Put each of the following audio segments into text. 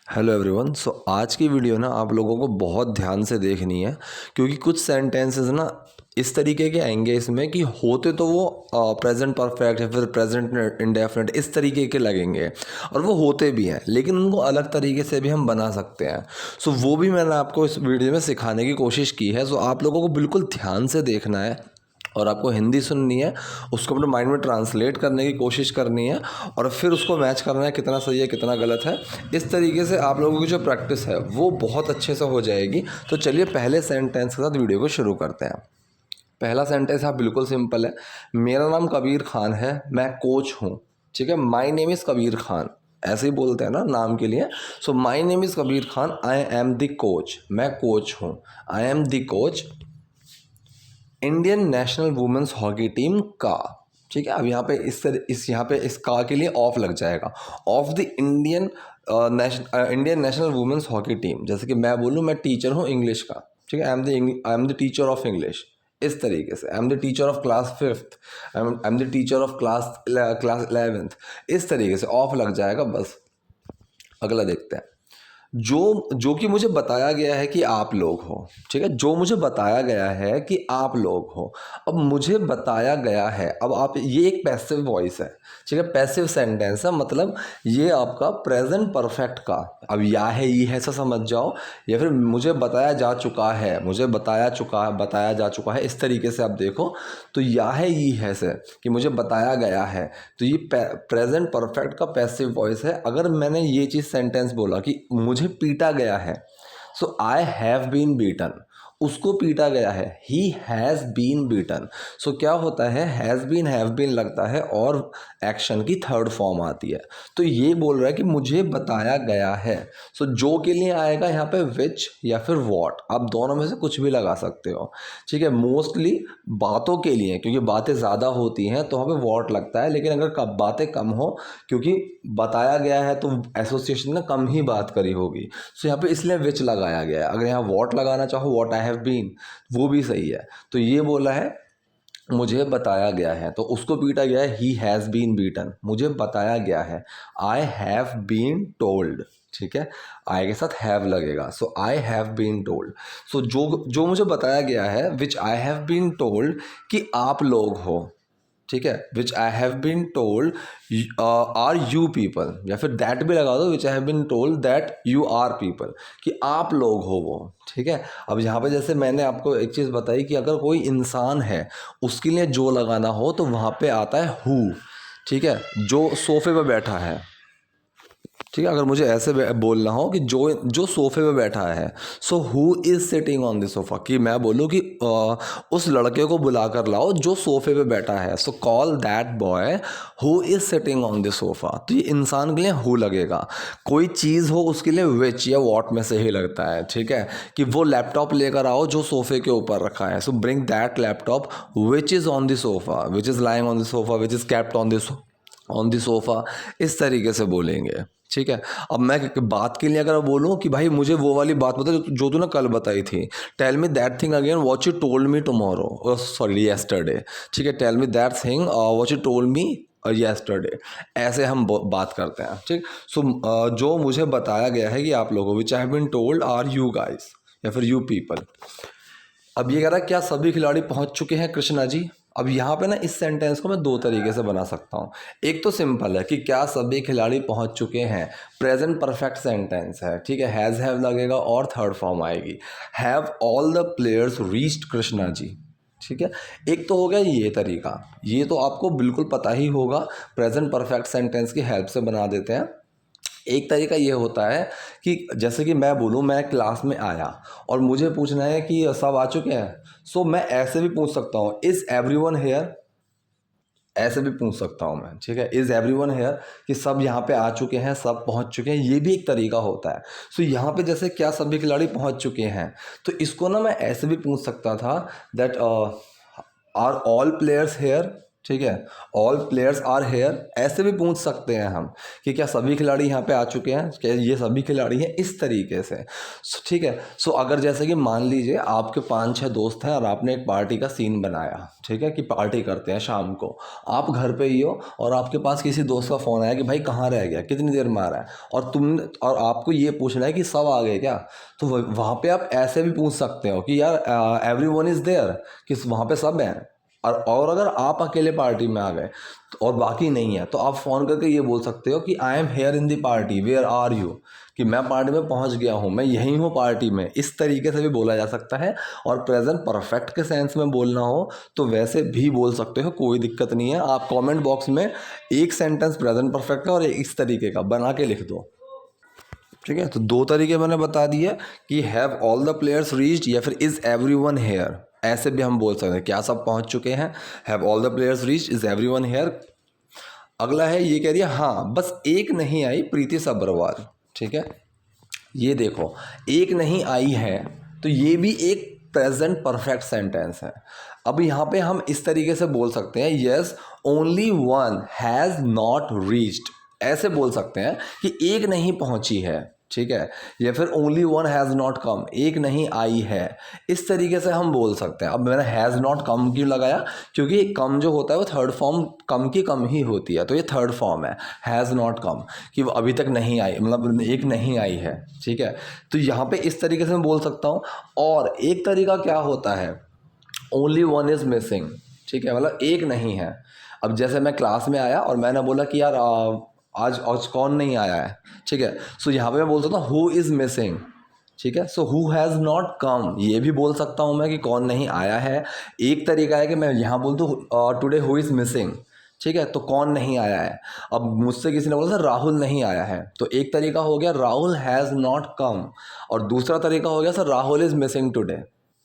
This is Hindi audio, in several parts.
Hello everyone. सो आज की वीडियो ना आप लोगों को बहुत ध्यान से देखनी है, क्योंकि कुछ सेंटेंसेस ना इस तरीके के आएंगे इसमें कि होते तो वो प्रेजेंट परफेक्ट या फिर प्रेजेंट इंडेफिनिट इस तरीके के लगेंगे, और वो होते भी हैं, लेकिन उनको अलग तरीके से भी हम बना सकते हैं। सो वो भी मैंने आपको इस वीडियो में सिखाने की कोशिश की है। सो आप लोगों को बिल्कुल ध्यान से देखना है और आपको हिंदी सुननी है, उसको अपने माइंड में ट्रांसलेट करने की कोशिश करनी है और फिर उसको मैच करना है कितना सही है कितना गलत है। इस तरीके से आप लोगों की जो प्रैक्टिस है वो बहुत अच्छे से हो जाएगी। तो चलिए पहले सेंटेंस के साथ वीडियो को शुरू करते हैं। पहला सेंटेंस है बिल्कुल सिंपल है। मेरा नाम कबीर खान है, मैं कोच हूँ। ठीक है, my name is Kabir Khan, ऐसे ही बोलते हैं ना नाम के लिए। So my name is Kabir Khan, I am the coach, मैं कोच हूँ, I am the coach Indian national women's hockey team का। ठीक है, अब यहाँ पे इस यहाँ पे इस का के लिए ऑफ लग जाएगा, of the Indian national women's hockey team. जैसे कि मैं बोलूँ मैं टीचर हूँ इंग्लिश का, ठीक है, आई am the teacher of English. इस तरीके से आई am the teacher of class fifth, I am the teacher of class 11th। इस तरीके से ऑफ लग जाएगा बस। अगला देखते हैं। जो जो कि मुझे बताया गया है कि आप लोग हो। ठीक है, जो मुझे बताया गया है कि आप लोग हो। अब मुझे बताया गया है, अब आप ये एक पैसिव वॉइस है। ठीक है, पैसिव सेंटेंस है, मतलब ये आपका प्रेजेंट परफेक्ट का अब या है ये है ऐसा समझ जाओ, या फिर मुझे बताया जा चुका है, मुझे बताया जा चुका है, इस तरीके से आप देखो। तो या है ये है से कि मुझे बताया गया है, तो ये प्रेजेंट परफेक्ट का पैसिव वॉइस है। अगर मैंने ये चीज़ सेंटेंस बोला कि मुझे पीटा गया है, so I have been beaten, उसको पीटा गया है, ही हैज़ बीन बीटन। सो क्या होता है, हैज़ बीन हैव बीन लगता है और एक्शन की थर्ड फॉर्म आती है। तो ये बोल रहा है कि मुझे बताया गया है। सो जो के लिए आएगा यहाँ पे विच या फिर वॉट, आप दोनों में से कुछ भी लगा सकते हो। ठीक है, मोस्टली बातों के लिए, क्योंकि बातें ज़्यादा होती हैं तो वहाँ पे वॉट लगता है, लेकिन अगर बातें कम हो, क्योंकि बताया गया है तो एसोसिएशन ने कम ही बात करी होगी, सो यहाँ पे इसलिए विच लगाया गया है। अगर यहाँ वॉट लगाना चाहो, वॉट आई हैव बीन, वो भी सही है। तो ये बोला है मुझे बताया गया है, तो उसको पीटा गया है, ही हैज़ बीन बीटन। मुझे बताया गया है, आई हैव बीन टोल्ड। ठीक है, आई के साथ हैव लगेगा, so I have been told. सो जो जो मुझे बताया गया है, which I have been told, कि आप लोग हो। ठीक है, which I have been told are you people, या फिर दैट भी लगा दो, which I have been told that you are people, कि आप लोग हो वो। ठीक है, अब यहाँ पे जैसे मैंने आपको एक चीज़ बताई कि अगर कोई इंसान है उसके लिए जो लगाना हो तो वहाँ पे आता है हु। ठीक है, जो सोफे पे बैठा है। ठीक है, अगर मुझे ऐसे बोलना हो कि जो जो सोफे पे बैठा है, so who is sitting on the sofa, कि मैं बोलूँ कि उस लड़के को बुला कर लाओ जो सोफे पे बैठा है, so call that boy who is sitting on the sofa. तो ये इंसान के लिए हु लगेगा। कोई चीज़ हो उसके लिए विच या वॉट में से ही लगता है। ठीक है, कि वो लैपटॉप लेकर आओ जो सोफे के ऊपर रखा है, सो bring that laptop which is on the sofa, which is lying on the sofa, which is kept on the sofa. इस तरीके से बोलेंगे। ठीक है, अब मैं बात के लिए अगर बोलूँ कि भाई मुझे वो वाली बात बता जो तूने कल बताई थी, tell me that thing again what you told me tomorrow, sorry yesterday. ठीक है, tell me that thing what you told me yesterday. ऐसे हम बात करते हैं। ठीक, सो जो मुझे बताया गया है कि आप लोगों, which I have been told are you guys, या फिर यू पीपल। अब ये कह रहा है क्या सभी खिलाड़ी पहुंच चुके हैं कृष्णा जी। अब यहाँ पे ना इस सेंटेंस को मैं दो तरीके से बना सकता हूँ। एक तो सिंपल है कि क्या सभी खिलाड़ी पहुंच चुके हैं, प्रेजेंट परफेक्ट सेंटेंस है। ठीक है, हैज़ हैव लगेगा और थर्ड फॉर्म आएगी, have all the players reached Krishna ji. ठीक है, एक तो हो गया ये तरीका, ये तो आपको बिल्कुल पता ही होगा, प्रेजेंट परफेक्ट सेंटेंस की हेल्प से बना देते हैं। एक तरीका ये होता है कि जैसे कि मैं बोलूँ मैं क्लास में आया और मुझे पूछना है कि सब आ चुके हैं, सो मैं ऐसे भी पूछ सकता हूँ, इज़ एवरीवन हेयर, ऐसे भी पूछ सकता हूँ मैं। ठीक है, इज़ एवरीवन हेयर, कि सब यहाँ पे आ चुके हैं, सब पहुँच चुके हैं, ये भी एक तरीका होता है। सो यहाँ पे जैसे क्या सभी खिलाड़ी पहुँच चुके हैं, तो इसको ना मैं ऐसे भी पूछ सकता था that are all players here. ठीक है, ऑल प्लेयर्स आर हेयर, ऐसे भी पूछ सकते हैं हम कि क्या सभी खिलाड़ी यहाँ पे आ चुके हैं, क्या ये सभी खिलाड़ी हैं, इस तरीके से। ठीक है, सो अगर जैसे कि मान लीजिए आपके 5-6 दोस्त हैं और आपने एक पार्टी का सीन बनाया, ठीक है, कि पार्टी करते हैं शाम को, आप घर पे ही हो और आपके पास किसी दोस्त का फ़ोन आया कि भाई कहाँ रह गया, कितनी देर में आ रहा है, और आपको ये पूछना है कि सब आ गए क्या, तो वहाँ पे आप ऐसे भी पूछ सकते हो कि यार एवरीवन इज़ देयर, कि वहाँ पे सब हैं। और अगर आप अकेले पार्टी में आ गए और बाकी नहीं है, तो आप फ़ोन करके ये बोल सकते हो कि I am here in the party, where are you, कि मैं पार्टी में पहुंच गया हूँ, मैं यहीं हूँ पार्टी में। इस तरीके से भी बोला जा सकता है। और प्रेजेंट परफेक्ट के सेंस में बोलना हो तो वैसे भी बोल सकते हो, कोई दिक्कत नहीं है। आप कमेंट बॉक्स में एक सेंटेंस प्रेजेंट परफेक्ट का और इस तरीके का बना के लिख दो। ठीक है, तो 2 तरीके मैंने बता दिए कि have all the players reached या फिर इज़ एवरीवन हेयर, ऐसे भी हम बोल सकते हैं क्या सब पहुंच चुके हैं, have all the players reached, is everyone hair. अगला है, ये कह रही है हाँ बस एक नहीं आई प्रीति सब्रवाल। ठीक है, ये देखो एक नहीं आई है, तो ये भी एक प्रेजेंट परफेक्ट सेंटेंस है। अब यहाँ पे हम इस तरीके से बोल सकते हैं, yes only one has not reached, ऐसे बोल सकते हैं कि एक नहीं पहुंची है। ठीक है, या फिर ओनली वन हैज़ नॉट कम, एक नहीं आई है, इस तरीके से हम बोल सकते हैं। अब मैंने हैज़ नॉट कम क्यों लगाया, क्योंकि कम जो होता है वो थर्ड फॉर्म कम की कम ही होती है, तो ये थर्ड फॉर्म है हैज़ नॉट कम, कि वो अभी तक नहीं आई, मतलब एक नहीं आई है। ठीक है, तो यहाँ पे इस तरीके से मैं बोल सकता हूँ। और एक तरीका क्या होता है, ओनली वन इज़ मिसिंग। ठीक है, मतलब एक नहीं है। अब जैसे मैं क्लास में आया और मैंने बोला कि यार आज कौन नहीं आया है। ठीक है, सो यहाँ पे मैं बोल सकता हूँ हु इज़ मिसिंग। ठीक है, सो हु हैज़ नॉट कम, ये भी बोल सकता हूँ मैं कि कौन नहीं आया है। एक तरीका है कि मैं यहाँ बोल दूँ टुडे हु इज़ मिसिंग। ठीक है, तो कौन नहीं आया है। अब मुझसे किसी ने बोला सर राहुल नहीं आया है, तो एक तरीका हो गया राहुल हैज़ नॉट कम, और दूसरा तरीका हो गया sir Rahul is missing today,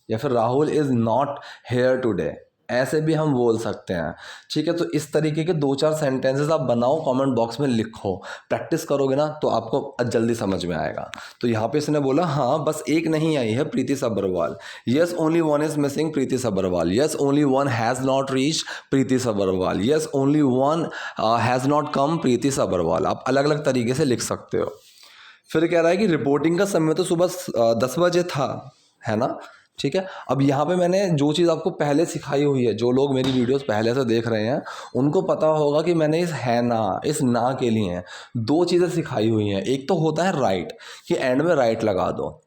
या फिर Rahul is not here today, ऐसे भी हम बोल सकते हैं। ठीक है, तो इस तरीके के 2-4 सेंटेंसेस आप बनाओ, कमेंट बॉक्स में लिखो, प्रैक्टिस करोगे ना तो आपको जल्दी समझ में आएगा। तो यहाँ पे इसने बोला हाँ बस एक नहीं आई है Preeti Sabharwal, yes only one is missing Preeti Sabharwal, yes only one has not reach Preeti Sabharwal, yes only one has not come Preeti Sabharwal. आप अलग अलग तरीके से लिख सकते हो। फिर कह रहा है कि रिपोर्टिंग का समय तो सुबह 10 बजे था, है ना। ठीक है, अब यहाँ पे मैंने जो चीज़ आपको पहले सिखाई हुई है, जो लोग मेरी वीडियोस पहले से देख रहे हैं उनको पता होगा कि मैंने इस है ना, इस ना के लिए 2 चीज़ें सिखाई हुई हैं। एक तो होता है राइट, कि एंड में राइट लगा दो।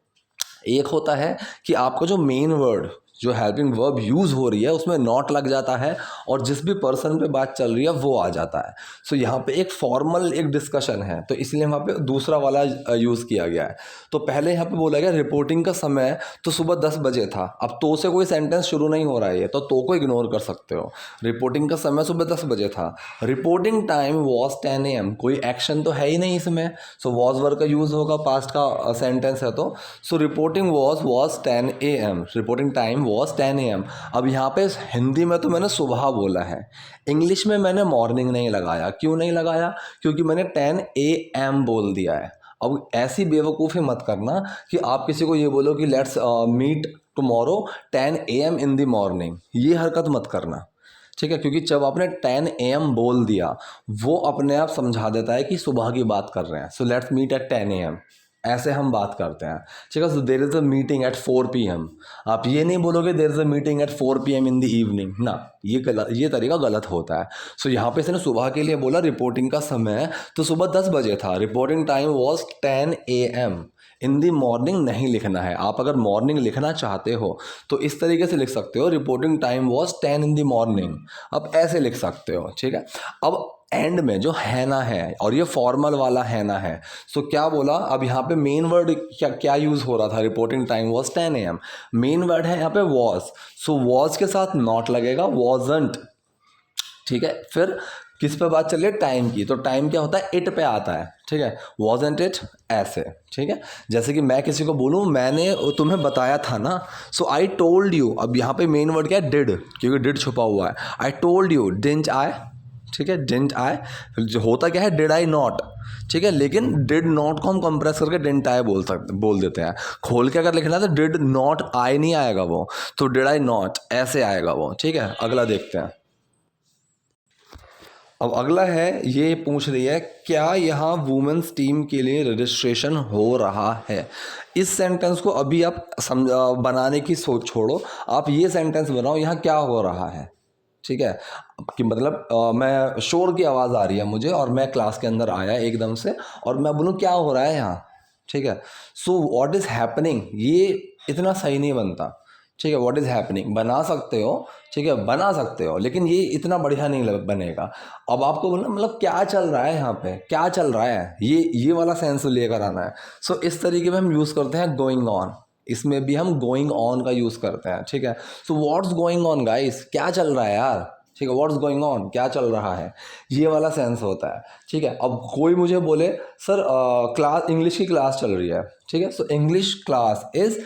एक होता है कि आपका जो मेन वर्ड, जो हेल्पिंग वर्ब यूज़ हो रही है उसमें नॉट लग जाता है और जिस भी पर्सन पे बात चल रही है वो आ जाता है। सो यहाँ पे एक फॉर्मल एक डिस्कशन है, तो इसलिए वहाँ पे दूसरा वाला यूज़ किया गया है। तो पहले यहाँ पे बोला गया रिपोर्टिंग का समय तो सुबह 10 बजे था। अब तो से कोई सेंटेंस शुरू नहीं हो रहा है, तो को इग्नोर कर सकते हो। रिपोर्टिंग का समय सुबह 10 बजे था, रिपोर्टिंग टाइम वॉज 10 AM, कोई एक्शन तो है ही नहीं इसमें, सो वॉज वर्ड का यूज़ होगा, पास्ट का सेंटेंस है तो। So reporting was 10 AM, reporting time was 10 AM। अब यहाँ पे हिंदी में तो मैंने सुबह बोला है, इंग्लिश में मैंने मॉर्निंग नहीं लगाया। क्यों नहीं लगाया, क्योंकि मैंने 10 AM बोल दिया है। अब ऐसी बेवकूफ़ी मत करना कि आप किसी को ये बोलो कि let's meet tomorrow 10 AM in the morning, ये हरकत मत करना। ठीक है, क्योंकि जब आपने 10 AM बोल दिया वो अपने आप समझा देता है कि सुबह की बात कर रहे हैं। So let's meet at 10 AM, ऐसे हम बात करते हैं। ठीक है, so there is a meeting at 4 PM, आप ये नहीं बोलोगे there is a meeting at 4 PM in the evening ना, ये तरीका गलत होता है। सो यहाँ पे इसने सुबह के लिए बोला रिपोर्टिंग का समय तो सुबह 10 बजे था, reporting time was 10 AM। In the morning नहीं लिखना है। आप अगर मॉर्निंग लिखना चाहते हो तो इस तरीके से लिख सकते हो, reporting time was 10 in the morning, आप ऐसे लिख सकते हो। ठीक है, अब एंड में जो है ना है और ये फॉर्मल वाला है ना है, सो क्या बोला, अब यहाँ पे मेन वर्ड क्या क्या यूज़ हो रहा था, reporting time was 10 AM, main word है यहाँ पे वॉज, सो वॉज के साथ नॉट लगेगा, वॉजंट। ठीक है, फिर किस पे बात चल रही है, टाइम की, तो टाइम क्या होता है, इट पे आता है। ठीक है, वॉजंट इट, ऐसे। ठीक है, जैसे कि मैं किसी को बोलूँ मैंने तुम्हें बताया था ना, सो आई टोल्ड यू। अब यहाँ पे मेन वर्ड क्या है, डिड, क्योंकि डिड छुपा हुआ है। I told you, didn't I. ठीक है, डिडंट आई, जो होता क्या है, डिड आई नॉट। ठीक है, लेकिन डिड नॉट को हम कंप्रेस करके डिडंट आई बोल देते हैं। खोल के अगर लिखना है तो डिड नॉट आई नहीं आएगा वो, तो डिड आई नॉट ऐसे आएगा वो। ठीक है, अगला देखते हैं। अब अगला है, ये पूछ रही है क्या यहाँ वुमेन्स टीम के लिए रजिस्ट्रेशन हो रहा है। इस सेंटेंस को अभी आप बनाने की सोच छोड़ो, आप ये सेंटेंस बनाओ यहाँ क्या हो रहा है। ठीक है, कि मतलब मैं शोर की आवाज़ आ रही है मुझे और मैं क्लास के अंदर आया एकदम से और मैं बोलूँ क्या हो रहा है यहाँ। ठीक है, सो व्हाट इज़ हैपनिंग, ये इतना सही नहीं बनता। ठीक है, व्हाट इज़ हैपनिंग बना सकते हो, ठीक है बना सकते हो, लेकिन ये इतना बढ़िया नहीं बनेगा। अब आपको बोलना मतलब क्या चल रहा है यहाँ पे, क्या चल रहा है, ये वाला सेंस लेकर आना है। सो इस तरीके में हम यूज़ करते हैं गोइंग ऑन, इसमें भी हम गोइंग ऑन का यूज़ करते हैं। ठीक है, so what's going on guys, क्या चल रहा है यार। ठीक है, व्हाट्स गोइंग ऑन, क्या चल रहा है, ये वाला सेंस होता है। ठीक है, अब कोई मुझे बोले सर क्लास, इंग्लिश की क्लास चल रही है। ठीक है, so English class is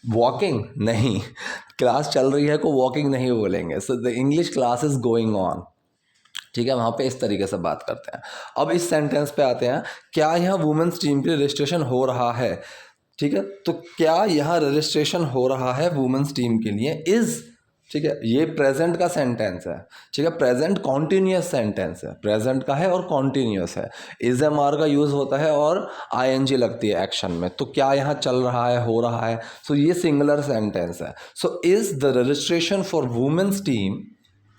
walking, नहीं, क्लास चल रही है को वॉकिंग नहीं बोलेंगे। So the English class is going on. ठीक है, वहाँ पे इस तरीके से बात करते हैं। अब इस सेंटेंस पे आते हैं, क्या यहाँ वुमेन्स टीम के रजिस्ट्रेशन हो रहा है। ठीक है, तो क्या यहाँ रजिस्ट्रेशन हो रहा है वुमेन्स टीम के लिए, इज़। ठीक है, ये प्रेजेंट का सेंटेंस है। ठीक है, प्रेजेंट कॉन्टिन्यूस सेंटेंस है, प्रेजेंट का है और कॉन्टिन्यूस है। इज एम आर का यूज़ होता है और आईएनजी लगती है एक्शन में। तो क्या यहाँ चल रहा है, हो रहा है, सो ये सिंगुलर सेंटेंस है। So is the registration for women's team,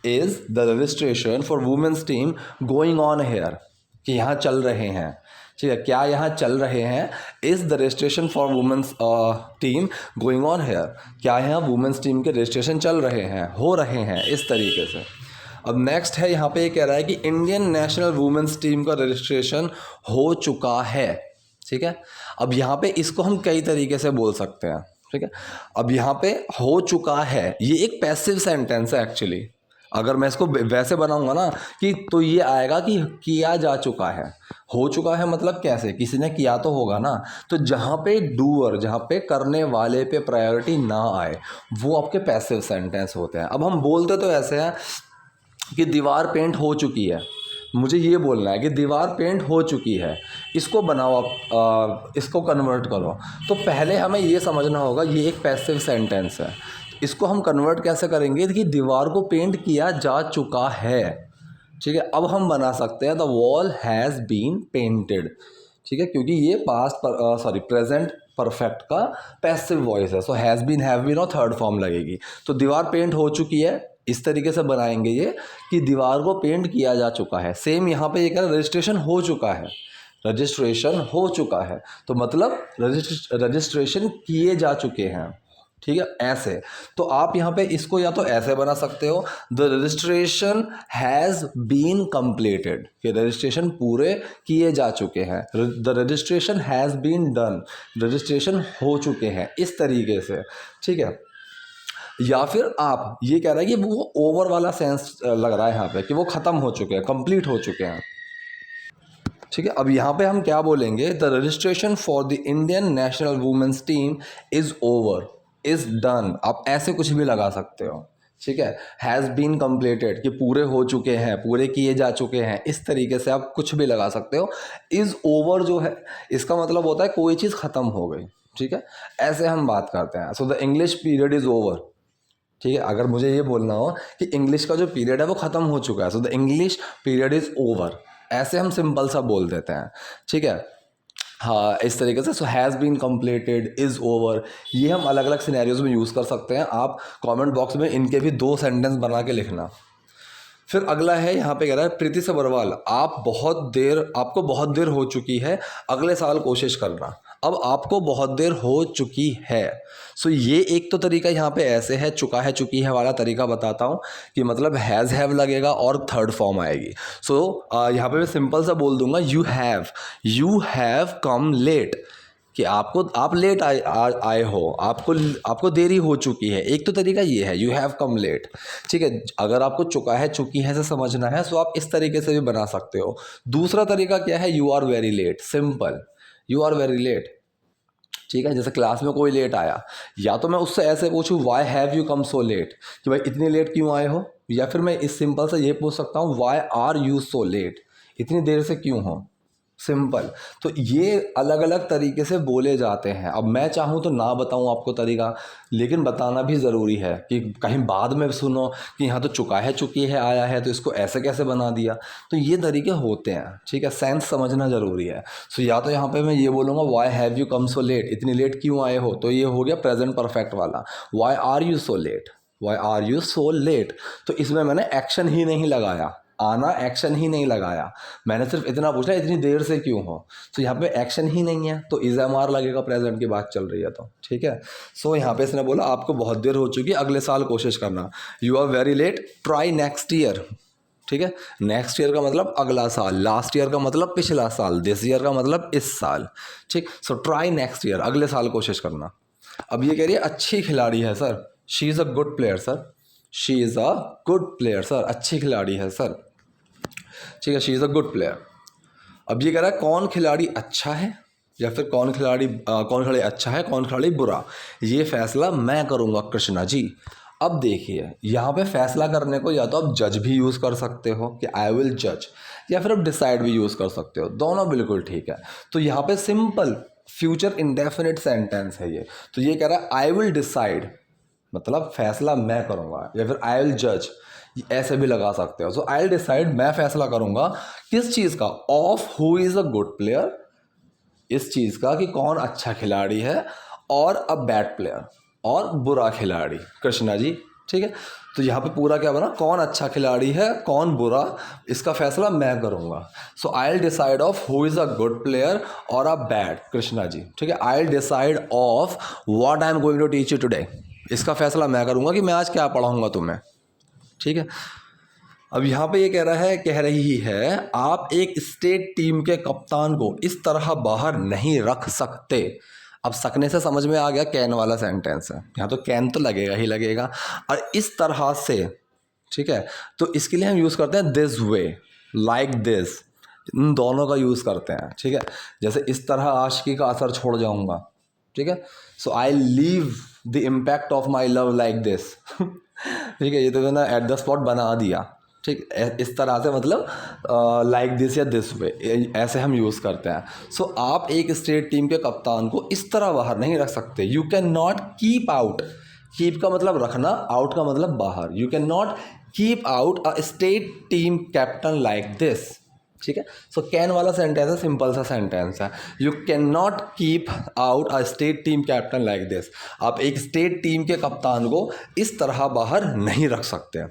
is the registration for women's team going on here, कि यहाँ चल रहे हैं। ठीक है, क्या यहाँ चल रहे हैं, is the registration for women's team going on here, क्या यहाँ वुमेन्स टीम के रजिस्ट्रेशन चल रहे हैं, हो रहे हैं, इस तरीके से। अब नेक्स्ट है, यहाँ पे ये कह रहा है कि इंडियन नेशनल वुमेन्स टीम का रजिस्ट्रेशन हो चुका है। ठीक है, अब यहाँ पे इसको हम कई तरीके से बोल सकते हैं। ठीक है, अब यहाँ पे हो चुका है, ये एक पैसिव सेंटेंस है एक्चुअली। अगर मैं इसको वैसे बनाऊंगा ना कि, तो ये आएगा कि किया जा चुका है। हो चुका है मतलब कैसे, किसी ने किया तो होगा ना। तो जहाँ पे डूअर, जहाँ पे करने वाले पे प्रायोरिटी ना आए, वो आपके पैसिव सेंटेंस होते हैं। अब हम बोलते तो ऐसे हैं कि दीवार पेंट हो चुकी है, मुझे ये बोलना है कि दीवार पेंट हो चुकी है, इसको बनाओ आप, इसको कन्वर्ट करो। तो पहले हमें ये समझना होगा ये एक पैसिव सेंटेंस है, इसको हम कन्वर्ट कैसे करेंगे कि दीवार को पेंट किया जा चुका है। ठीक है, अब हम बना सकते हैं the wall has been painted. ठीक है, क्योंकि ये पास्ट प्रेजेंट परफेक्ट का पैसिव वॉइस है। So has been, have been और थर्ड फॉर्म लगेगी। तो दीवार पेंट हो चुकी है, इस तरीके से बनाएंगे ये कि दीवार को पेंट किया जा चुका है। सेम यहाँ पे ये कह रहा है रजिस्ट्रेशन हो चुका है, रजिस्ट्रेशन हो चुका है, तो मतलब रजिस्ट्रेशन किए जा चुके हैं। ठीक है, ऐसे। तो आप यहाँ पे इसको या तो ऐसे बना सकते हो, the registration has been completed, कि रजिस्ट्रेशन पूरे किए जा चुके हैं। The registration has been done, registration हो चुके हैं, इस तरीके से। ठीक है, या फिर आप ये कह रहा है कि वो ओवर वाला सेंस लग रहा है यहाँ पे, कि वो ख़त्म हो चुके हैं, कंप्लीट हो चुके हैं। ठीक है, अब यहाँ पे हम क्या बोलेंगे, the registration for the Indian national women's team is over, is done. आप ऐसे कुछ भी लगा सकते हो। ठीक है, हैज़ बीन कंप्लीटेड, कि पूरे हो चुके हैं, पूरे किए जा चुके हैं, इस तरीके से आप कुछ भी लगा सकते हो। इज़ ओवर जो है, इसका मतलब होता है कोई चीज़ ख़त्म हो गई। ठीक है, ऐसे हम बात करते हैं। So the English period is over. ठीक है, अगर मुझे ये बोलना हो कि इंग्लिश का जो पीरियड है वो ख़त्म हो चुका है, so the English period is over, ऐसे हम सिंपल सा बोल देते हैं। ठीक है, हाँ, इस तरीके से। So has been completed, is over, ये हम अलग अलग सिनेरियोज में यूज़ कर सकते हैं। आप कमेंट बॉक्स में इनके भी 2 सेंटेंस बना के लिखना। फिर अगला है, यहाँ पे कह रहा है प्रीति सबरवाल, आपको बहुत देर हो चुकी है, अगले साल कोशिश करना। अब आपको बहुत देर हो चुकी है, सो ये एक तो तरीका यहाँ पे ऐसे है, चुका है चुकी है वाला तरीका बताता हूँ, कि मतलब हैज़ हैव लगेगा और थर्ड फॉर्म आएगी। सो यहाँ पे मैं सिंपल सा बोल दूंगा, यू हैव कम लेट, कि आप लेट आए हो, आपको देरी हो चुकी है। एक तो तरीका ये है, यू हैव कम लेट। ठीक है, अगर आपको चुका है चुकी है से समझना है, सो आप इस तरीके से भी बना सकते हो। दूसरा तरीका क्या है, you are very late, simple, you are very late. ठीक है, जैसे क्लास में कोई लेट आया, या तो मैं उससे ऐसे पूछूं Y have you come so late, कि भाई इतनी लेट क्यों आए हो, या फिर मैं इस सिंपल से ये पूछ सकता हूँ why are you so late, इतनी देर से क्यों हो। सिंपल। तो ये अलग अलग तरीके से बोले जाते हैं। अब मैं चाहूँ तो ना बताऊँ आपको तरीका, लेकिन बताना भी ज़रूरी है कि कहीं बाद में सुनो कि यहाँ तो चुका है, चुकी है, आया है, तो इसको ऐसे कैसे बना दिया। तो ये तरीके होते हैं, ठीक है, सेंस समझना ज़रूरी है। सो या तो यहाँ पे मैं ये बोलूँगा why have you come so late, इतनी लेट क्यों आए हो, तो ये हो गया प्रेजेंट परफेक्ट वाला। Why are you so late, why are you so late, तो इसमें मैंने एक्शन ही नहीं लगाया, आना एक्शन ही नहीं लगाया, मैंने सिर्फ इतना पूछा इतनी देर से क्यों हो। तो यहाँ पे एक्शन ही नहीं है, तो इज एम आर लगेगा, प्रेजेंट की बात चल रही है तो, ठीक है। सो यहाँ पे इसने बोला आपको बहुत देर हो चुकी है, अगले साल कोशिश करना। You are very late, try next year, ठीक है। नेक्स्ट ईयर का मतलब अगला साल, लास्ट ईयर का मतलब पिछला साल, दिस ईयर का मतलब इस साल, ठीक। सो ट्राई नेक्स्ट ईयर, अगले साल कोशिश करना। अब ये कह रही है अच्छी खिलाड़ी है sir, she is a good player sir, she is a good player sir, अच्छी खिलाड़ी है सर, ठीक है, she is a good player. अब ये कह रहा है कौन खिलाड़ी अच्छा है या फिर कौन खिलाड़ी अच्छा है, कौन खिलाड़ी बुरा, ये फैसला मैं करूँगा कृष्णा जी। अब देखिए यहाँ पे फैसला करने को या तो आप जज भी यूज़ कर सकते हो कि आई विल जज, या फिर आप डिसाइड भी यूज़ कर सकते हो, दोनों बिल्कुल ठीक है। तो यहाँ पे सिंपल फ्यूचर इंडेफिनिट सेंटेंस है ये। तो ये कह रहा है आई विल डिसाइड, मतलब फैसला मैं करूँगा, या फिर आई विल जज, ऐसे भी लगा सकते हो। सो आई विल डिसाइड, मैं फैसला करूँगा किस चीज़ का, of who is a good player, इस चीज़ का कि कौन अच्छा खिलाड़ी है, और अ बैड प्लेयर, और बुरा खिलाड़ी, कृष्णा जी, ठीक है। तो यहाँ पे पूरा क्या बना, कौन अच्छा खिलाड़ी है, कौन बुरा, इसका फैसला मैं करूँगा। So I will decide of who is a good player और अ बैड, कृष्णा जी, ठीक है। I will decide of what I am going to teach you today, इसका फैसला मैं करूँगा कि मैं आज क्या पढ़ाऊँगा तुम्हें, ठीक है। अब यहाँ पे ये कह रही है आप एक स्टेट टीम के कप्तान को इस तरह बाहर नहीं रख सकते। अब सकने से समझ में आ गया कैन वाला सेंटेंस है, यहाँ तो कैन तो लगेगा ही लगेगा, और इस तरह से, ठीक है। तो इसके लिए हम यूज़ करते हैं दिस वे, लाइक दिस, इन दोनों का यूज़ करते हैं, ठीक है। जैसे इस तरह आशिकी का असर छोड़ जाऊँगा, ठीक है। So I leave the impact of my love like this, ठीक है। ये तो मैंने एट द स्पॉट बना दिया, ठीक। इस तरह से मतलब लाइक दिस या दिस वे, ऐसे हम यूज़ करते हैं। सो आप एक स्टेट टीम के कप्तान को इस तरह बाहर नहीं रख सकते। You can not keep out, keep का मतलब रखना, आउट का मतलब बाहर। You can not keep out a state team captain like this, ठीक है। सो कैन वाला सेंटेंस है, सिंपल सा सेंटेंस है। You can not keep out a state team captain like this, आप एक स्टेट टीम के कप्तान को इस तरह बाहर नहीं रख सकते।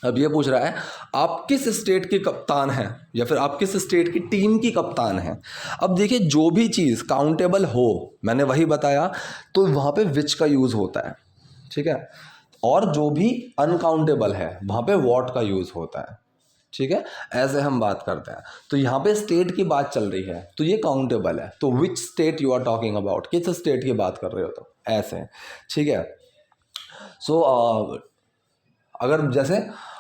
अब ये पूछ रहा है आप किस स्टेट के कप्तान हैं, या फिर आप किस स्टेट की टीम की कप्तान हैं। अब देखिए जो भी चीज़ काउंटेबल हो, मैंने वही बताया, तो वहाँ पे विच का यूज़ होता है, ठीक है। और जो भी अनकाउंटेबल है वहाँ पे वॉट का यूज़ होता है, ठीक है। ऐसे हम बात करते हैं। तो यहाँ पे स्टेट की बात चल रही है तो ये काउंटेबल है, तो which state you are talking about, किस स्टेट की बात कर रहे हो, तो ऐसे, ठीक है। सो अगर जैसे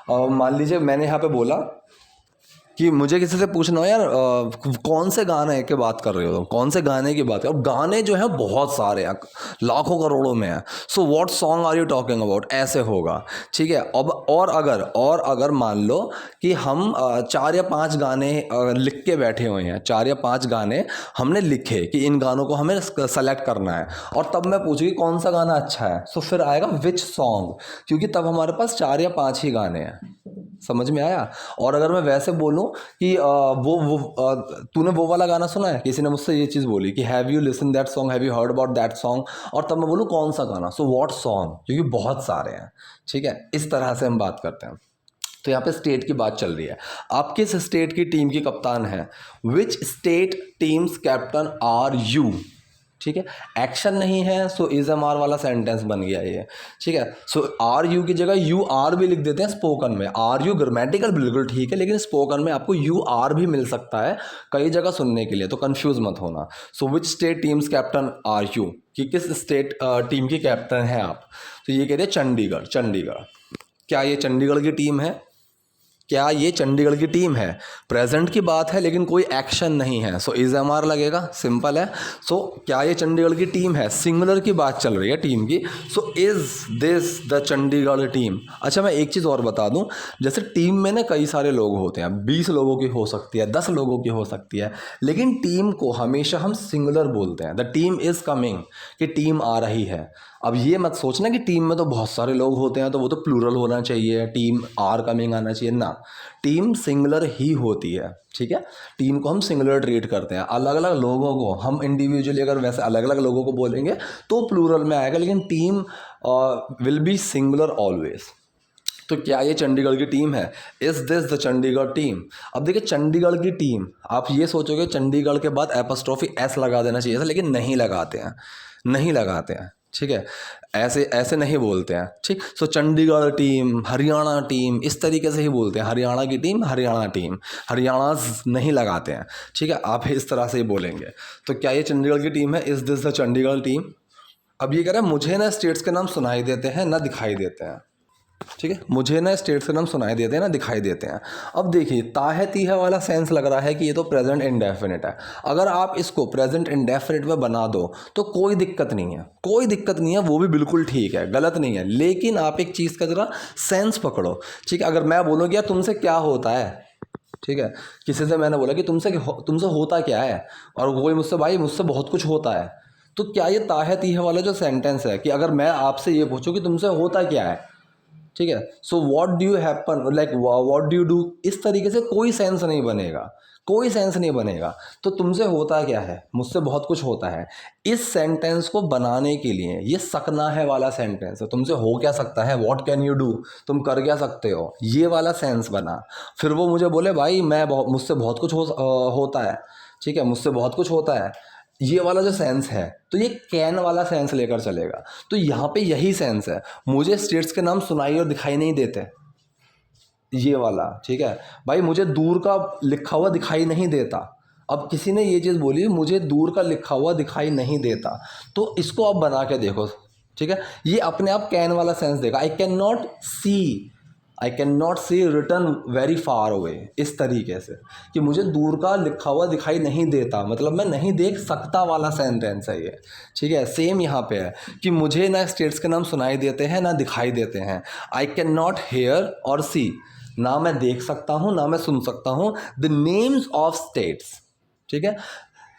मान लीजिए मैंने यहाँ पे बोला कि मुझे किसी से पूछना हो यार कौन से गाने की बात कर रहे हो, कौन से गाने की बात है, और गाने जो है बहुत सारे हैं, लाखों करोड़ों में हैं। So what song are you talking about, ऐसे होगा, ठीक है। अब और अगर मान लो कि हम 4 या 5 गाने लिख के बैठे हुए हैं, 4 या 5 गाने हमने लिखे कि इन गानों को हमें सेलेक्ट करना है, और तब मैं पूछूँ कि कौन सा गाना अच्छा है, सो फिर आएगा विच सॉन्ग, क्योंकि तब हमारे पास 4 या 5 ही गाने हैं, समझ में आया। और अगर मैं वैसे बोलूं कि तूने वो वाला गाना सुना है, किसी ने मुझसे ये चीज़ बोली कि have you listen that song, have you heard about that song, और तब मैं बोलूँ कौन सा गाना, सो व्हाट सॉन्ग, क्योंकि बहुत सारे हैं, ठीक है। इस तरह से हम बात करते हैं। तो यहाँ पे स्टेट की बात चल रही है, आप किस स्टेट की टीम की कप्तान हैं, which state teams captain are you, ठीक है। एक्शन नहीं है, सो इज एम आर वाला सेंटेंस बन गया ये, ठीक है। सो आर यू की जगह यू आर भी लिख देते हैं स्पोकन में। आर यू ग्रामेटिकल बिल्कुल ठीक है, लेकिन स्पोकन में आपको यू आर भी मिल सकता है कई जगह सुनने के लिए, तो कंफ्यूज मत होना। So which state teams captain are you, कि किस स्टेट टीम की कैप्टन है आप। तो ये कह रहे हैं चंडीगढ़, चंडीगढ़, क्या ये चंडीगढ़ की टीम है, क्या ये चंडीगढ़ की टीम है? प्रेजेंट की बात है लेकिन कोई एक्शन नहीं है, सो इज एम आर लगेगा, सिंपल है। सो क्या ये चंडीगढ़ की टीम है? सिंगुलर की बात चल रही है टीम की, so is this the Chandigarh team. अच्छा मैं एक चीज़ और बता दूं, जैसे टीम में ना कई सारे लोग होते हैं, 20 लोगों की हो सकती है, 10 लोगों की हो सकती है, लेकिन टीम को हमेशा हम सिंगुलर बोलते हैं, द टीम इज कमिंग, कि टीम आ रही है। अब ये मत सोचना कि टीम में तो बहुत सारे लोग होते हैं तो वो तो प्लूरल होना चाहिए, टीम आर कमिंग आना चाहिए ना, टीम सिंगुलर ही होती है, ठीक है। टीम को हम सिंगुलर ट्रीट करते हैं, अलग अलग लोगों को हम इंडिविजुअली अगर वैसे अलग अलग लोगों को बोलेंगे तो प्लूरल में आएगा, लेकिन team will be singular always. तो क्या ये चंडीगढ़ की टीम है? Is this the Chandigarh team? अब देखिए चंडीगढ़ की टीम, आप ये सोचोगे चंडीगढ़ के बाद एपस्ट्रॉफी एस लगा देना चाहिए था, लेकिन नहीं लगाते हैं, नहीं लगाते हैं, ठीक है, ऐसे ऐसे नहीं बोलते हैं, ठीक। सो चंडीगढ़ टीम, हरियाणा टीम, इस तरीके से ही बोलते हैं, हरियाणा की टीम, हरियाणा टीम, हरियाणा नहीं लगाते हैं, ठीक है, आप इस तरह से ही बोलेंगे। तो क्या ये चंडीगढ़ की टीम है? Is this the Chandigarh team? अब ये कह रहा है मुझे ना स्टेट्स के नाम सुनाई देते हैं ना दिखाई देते हैं, ठीक है, मुझे ना स्टेट्स के नाम सुनाई देते हैं ना दिखाई देते हैं। अब देखिए ताहे तीहे वाला सेंस लग रहा है कि ये तो प्रेजेंट इंडेफिनिट है, अगर आप इसको प्रेजेंट इंडेफिनिट में बना दो तो कोई दिक्कत नहीं है, कोई दिक्कत नहीं है, वो भी बिल्कुल ठीक है, गलत नहीं है, लेकिन आप एक चीज़ का ज़रा सेंस पकड़ो, ठीक है। अगर मैं बोलूँ कि यार तुमसे क्या होता है, ठीक है, किसी से मैंने बोला कि तुमसे होता क्या है, और कोई मुझसे भाई मुझसे बहुत कुछ होता है, तो क्या ये ताहे तीहे वाला जो सेंटेंस है कि अगर मैं आपसे ये पूछूं कि तुमसे होता क्या है, ठीक है, so what do you happen, like what do you do, इस तरीके से कोई सेंस नहीं बनेगा, कोई सेंस नहीं बनेगा। तो तुमसे होता क्या है, मुझसे बहुत कुछ होता है, इस सेंटेंस को बनाने के लिए ये सकना है वाला सेंटेंस है, तुमसे हो क्या सकता है, व्हाट कैन यू डू, तुम कर क्या सकते हो, ये वाला सेंस बना। फिर वो मुझे बोले भाई मुझसे बहुत कुछ होता है, ठीक है, मुझसे बहुत कुछ होता है, ये वाला जो सेंस है, तो ये कैन वाला सेंस लेकर चलेगा। तो यहाँ पे यही सेंस है, मुझे स्टेट्स के नाम सुनाई और दिखाई नहीं देते, ये वाला, ठीक है भाई, मुझे दूर का लिखा हुआ दिखाई नहीं देता। अब किसी ने ये चीज़ बोली मुझे दूर का लिखा हुआ दिखाई नहीं देता, तो इसको आप बना के देखो, ठीक है, ये अपने आप कैन वाला सेंस देगा। I can not see return very far away, इस तरीके से कि मुझे दूर का लिखा हुआ दिखाई नहीं देता, मतलब मैं नहीं देख सकता वाला सेंटेंस है ये, ठीक है। सेम यहाँ पे है कि मुझे ना स्टेट्स के नाम सुनाई देते हैं ना दिखाई देते हैं, आई कैन नॉट हेयर और सी, ना मैं देख सकता हूँ ना मैं सुन सकता हूँ, द नेम्स ऑफ स्टेट्स, ठीक है,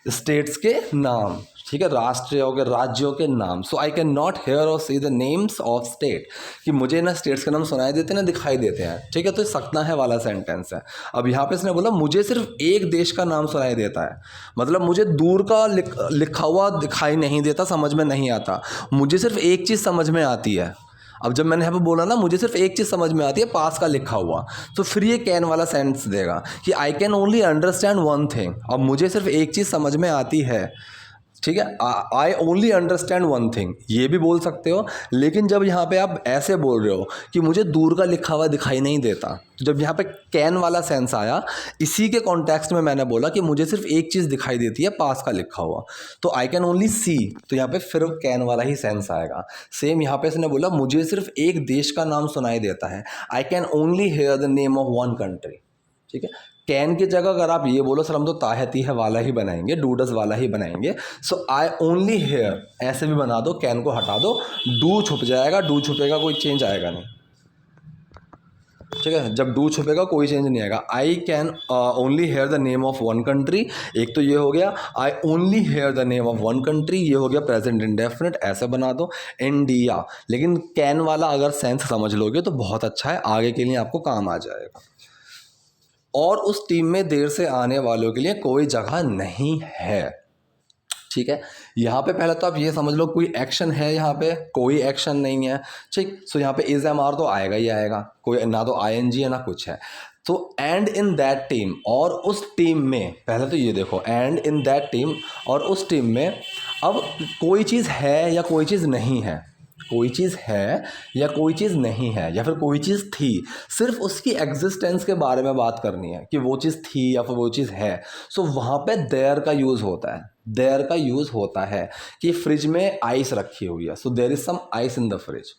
स्टेट्स के नाम, ठीक है, राष्ट्रों के राज्यों के नाम। सो आई कैन नॉट हेयर और see the names of state, कि मुझे ना स्टेट्स के नाम सुनाई देते हैं ना दिखाई देते हैं, ठीक है, तो सकना है वाला सेंटेंस है। अब यहाँ पे इसने बोला मुझे सिर्फ एक देश का नाम सुनाई देता है, मतलब मुझे दूर का लिखा हुआ दिखाई नहीं देता, समझ में नहीं आता, मुझे सिर्फ एक चीज़ समझ में आती है। अब जब मैंने यहाँ पे बोला ना मुझे सिर्फ एक चीज़ समझ में आती है, पास का लिखा हुआ, तो फिर ये कैन वाला सेंस देगा कि आई can only understand one thing. अब मुझे सिर्फ एक चीज़ समझ में आती है, ठीक है, I only understand one thing, ये भी बोल सकते हो। लेकिन जब यहाँ पे आप ऐसे बोल रहे हो कि मुझे दूर का लिखा हुआ दिखाई नहीं देता, तो जब यहाँ पे कैन वाला सेंस आया, इसी के कॉन्टेक्स्ट में मैंने बोला कि मुझे सिर्फ एक चीज़ दिखाई देती है, पास का लिखा हुआ, तो आई कैन ओनली सी, तो यहाँ पे फिर कैन वाला ही सेंस आएगा। सेम यहाँ पे इसने बोला मुझे सिर्फ एक देश का नाम सुनाई देता है, I can only hear the name of one country, ठीक है। कैन की जगह अगर आप ये बोलो सर हम तो ताहे तीहे वाला ही बनाएंगे, डूडस वाला ही बनाएंगे, सो आई ओनली हेयर, ऐसे भी बना दो, कैन को हटा दो, डू छुप जाएगा, डू छुपेगा कोई चेंज आएगा नहीं, ठीक है, जब डू छुपेगा कोई चेंज नहीं आएगा। I can only hear the name of one country, एक तो ये हो गया, I only hear the name of one country, ये हो गया प्रेजेंट इंडेफिनिट, ऐसे बना दो, इंडिया। लेकिन कैन वाला अगर सेंस समझ लोगे तो बहुत अच्छा है, आगे के लिए आपको काम आ जाएगा। और उस टीम में देर से आने वालों के लिए कोई जगह नहीं है, ठीक है। यहाँ पे पहले तो आप ये समझ लो कोई एक्शन है, यहाँ पे कोई एक्शन नहीं है, ठीक। सो यहाँ पे इज एम आर तो आएगा ही आएगा, कोई ना तो आई एन जी है ना कुछ है। तो एंड इन दैट टीम, और उस टीम में, पहले तो ये देखो एंड इन दैट टीम, और उस टीम में अब कोई चीज़ है या कोई चीज़ नहीं है, कोई चीज़ है या कोई चीज़ नहीं है, या फिर कोई चीज़ थी, सिर्फ उसकी एग्जिस्टेंस के बारे में बात करनी है कि वो चीज़ थी या फिर वो चीज़ है। सो वहाँ पे देयर का यूज़ होता है, देयर का यूज़ होता है कि फ्रिज में आइस रखी हुई है, so there is some ice in the fridge,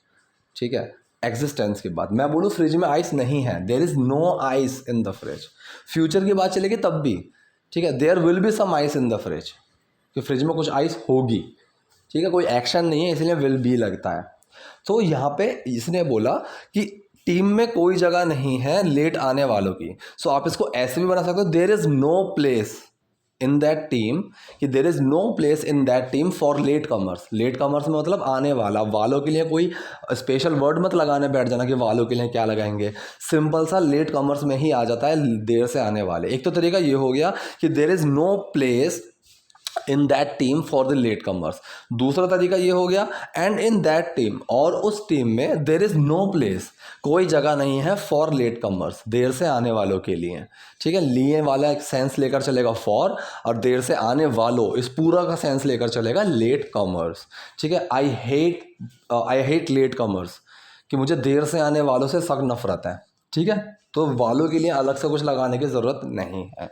ठीक है। एग्जिस्टेंस की बात, मैं बोलूँ फ्रिज में आइस नहीं है, there is no ice in the fridge, future की बात चलेगी तब भी, ठीक है, there will be some ice in the fridge, कि फ्रिज में कुछ आइस होगी, ठीक है, कोई एक्शन नहीं है इसलिए विल बी लगता है। तो यहाँ पे इसने बोला कि टीम में कोई जगह नहीं है लेट आने वालों की, सो आप इसको ऐसे भी बना सकते हो, there is no place in that team, कि there is no place in that team for late comers. Late comers में मतलब आने वाला, वालों के लिए कोई स्पेशल वर्ड मत लगाने बैठ जाना कि वालों के लिए क्या लगाएंगे, सिंपल सा लेट कमर्स में ही आ जाता है देर से आने वाले। एक तो तरीका ये हो गया कि there is no place in that team for the late comers. दूसरा तरीका ये हो गया एंड इन दैट टीम, और उस टीम में देर इज़ नो प्लेस, कोई जगह नहीं है फॉर लेट कमर्स, देर से आने वालों के लिए, ठीक है। लिए वाला एक सेंस लेकर चलेगा फॉर, और देर से आने वालों इस पूरा का सेंस लेकर चलेगा लेट कमर्स, ठीक है। आई हेट लेट कमर्स, कि मुझे देर से आने वालों से सख्त नफरत है, ठीक है। तो वालों के लिए अलग से कुछ लगाने की ज़रूरत नहीं है,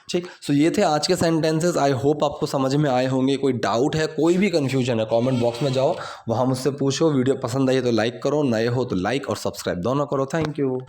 ठीक। सो ये थे आज के सेंटेंसेस। आई होप आपको समझ में आए होंगे। कोई डाउट है, कोई भी कन्फ्यूजन है, कमेंट बॉक्स में जाओ, वहाँ मुझसे पूछो। वीडियो पसंद आई तो लाइक करो, नए हो तो लाइक और सब्सक्राइब दोनों करो। Thank you.